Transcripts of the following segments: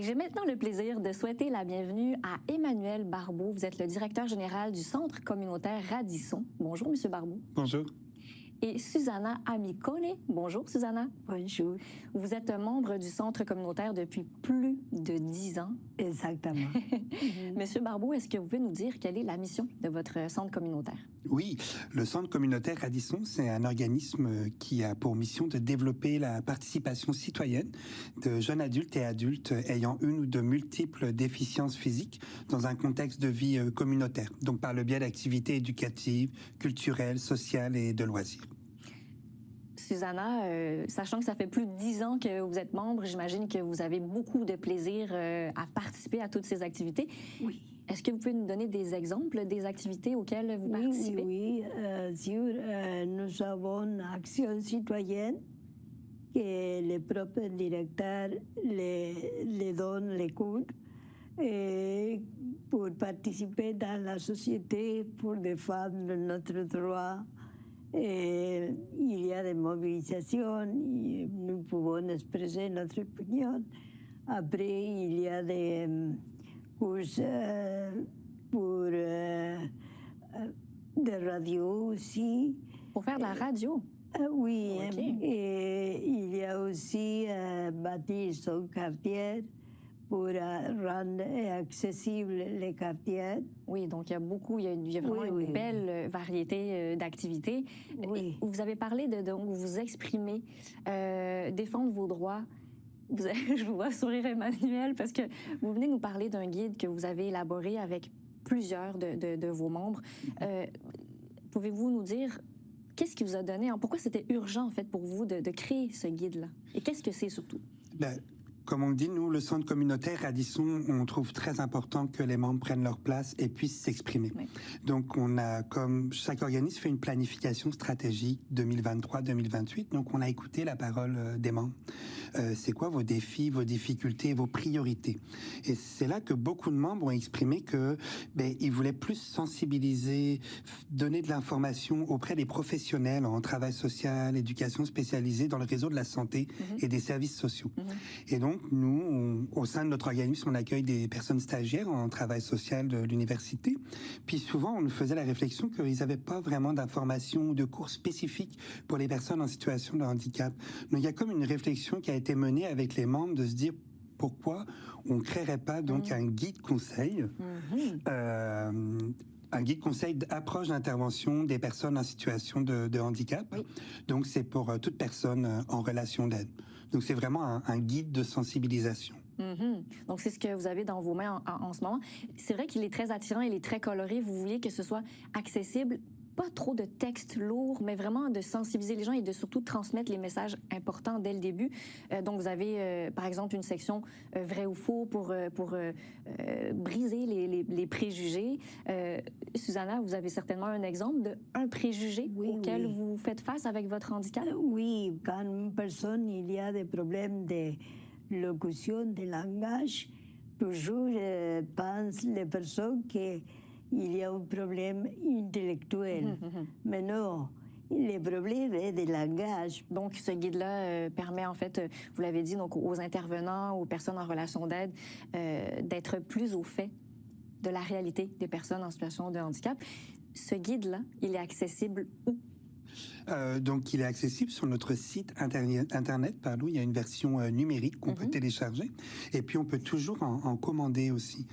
J'ai maintenant le plaisir de souhaiter la bienvenue à Emmanuel Barbeau. Vous êtes le directeur général du Centre communautaire Radisson. Bonjour, Monsieur Barbeau. Bonjour. Et Susanna Amicone. Bonjour, Susanna. Bonjour. Vous êtes membre du Centre communautaire depuis plus de 10 ans. Exactement. Monsieur Barbeau, est-ce que vous pouvez nous dire quelle est la mission de votre centre communautaire? Oui, le Centre communautaire Radisson, c'est un organisme qui a pour mission de développer la participation citoyenne de jeunes adultes et adultes ayant une ou de multiples déficiences physiques dans un contexte de vie communautaire, donc par le biais d'activités éducatives, culturelles, sociales et de loisirs. Susanna, sachant que ça fait plus de 10 ans que vous êtes membre, j'imagine que vous avez beaucoup de plaisir à participer à toutes ces activités. Oui. Est-ce que vous pouvez nous donner des exemples des activités auxquelles vous participez? Oui, sûr. Nous avons Action citoyenne que le propre directeur les donne les cours pour participer dans la société, pour défendre notre droit. Et il y a des mobilisations, nous pouvons exprimer notre opinion. Après, il y a des courses pour de radio aussi. Pour faire de la radio? Oui, Okay. Et il y a aussi bâtir son quartier pour rendre accessibles les quartiers. Oui, donc il y a beaucoup, il y a vraiment une belle variété d'activités. Oui. Vous avez parlé de donc vous exprimer, défendre vos droits. Je vous vois sourire, Emmanuel, parce que vous venez nous parler d'un guide que vous avez élaboré avec plusieurs de vos membres. Pouvez-vous nous dire qu'est-ce qui vous a donné, pourquoi c'était urgent en fait pour vous de créer ce guide-là? Et qu'est-ce que c'est surtout? Comme on le dit, nous, le Centre communautaire Radisson, on trouve très important que les membres prennent leur place et puissent s'exprimer. Oui. Donc, on a, comme chaque organisme, fait une planification stratégique 2023-2028. Donc, on a écouté la parole des membres. C'est quoi vos défis, vos difficultés, vos priorités? Et c'est là que beaucoup de membres ont exprimé que, ils voulaient plus sensibiliser, donner de l'information auprès des professionnels en travail social, éducation spécialisée dans le réseau de la santé et des services sociaux. Et donc, nous, au sein de notre organisme, on accueille des personnes stagiaires en travail social de l'université. Puis souvent, on nous faisait la réflexion qu'ils n'avaient pas vraiment d'informations ou de cours spécifiques pour les personnes en situation de handicap. Donc, il y a comme une réflexion qui a été menée avec les membres de se dire pourquoi on ne créerait pas donc un guide conseil, un guide conseil d'approche d'intervention des personnes en situation de handicap. Oui. Donc, c'est pour toute personne en relation d'aide. Donc, c'est vraiment un guide de sensibilisation. Donc, c'est ce que vous avez dans vos mains en ce moment. C'est vrai qu'il est très attirant, il est très coloré. Vous vouliez que ce soit accessible, pas trop de texte lourd, mais vraiment de sensibiliser les gens et de surtout transmettre les messages importants dès le début. Donc, vous avez, par exemple, une section vrai ou faux pour briser les préjugés. Susanna, vous avez certainement un exemple d'un préjugé auquel vous faites face avec votre handicap? Oui, quand une personne, il y a des problèmes de locution, de langage, toujours pensent les personnes qu'il y a un problème intellectuel. Mais non, le problème est de langage. Donc, ce guide-là permet, en fait, vous l'avez dit, donc, aux intervenants, aux personnes en relation d'aide, d'être plus au fait de la réalité des personnes en situation de handicap. Ce guide-là, il est accessible où? Donc, il est accessible sur notre site internet. Il y a une version numérique qu'on peut télécharger. Et puis, on peut toujours en commander aussi.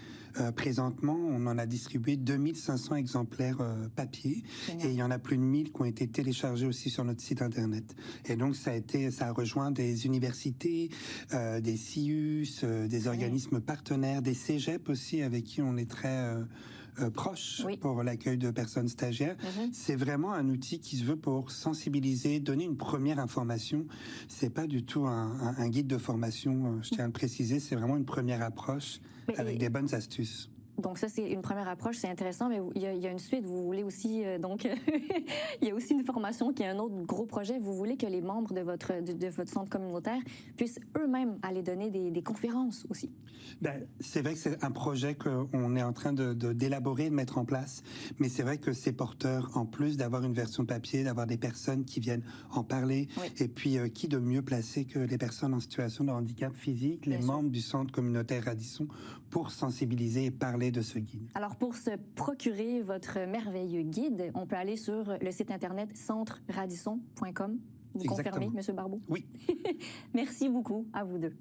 Présentement, on en a distribué 2500 exemplaires papier. Génial. Et il y en a plus de 1000 qui ont été téléchargés aussi sur notre site internet. Et donc, ça a rejoint des universités, des CIUS, des organismes partenaires, des cégeps aussi, avec qui on est très proche pour l'accueil de personnes stagiaires. C'est vraiment un outil qui se veut pour sensibiliser, donner une première information. C'est pas du tout un guide de formation, je tiens à le préciser, c'est vraiment une première approche avec des bonnes astuces. Donc ça, c'est une première approche, c'est intéressant, mais il y a une suite. Vous voulez aussi, donc, il y a aussi une formation qui est un autre gros projet. Vous voulez que les membres de votre centre communautaire puissent eux-mêmes aller donner des conférences aussi. Ben, c'est vrai que c'est un projet qu'on est en train d'élaborer, de mettre en place, mais c'est vrai que c'est porteur, en plus d'avoir une version papier, d'avoir des personnes qui viennent en parler, Oui. et puis qui de mieux placé que les personnes en situation de handicap physique, les Bien sûr. membres du centre communautaire Radisson, pour sensibiliser et parler de ce guide. Alors, pour se procurer votre merveilleux guide, on peut aller sur le site internet centreradisson.com. Vous confirmez, Exactement. M. Barbeau? Oui. Merci beaucoup à vous deux.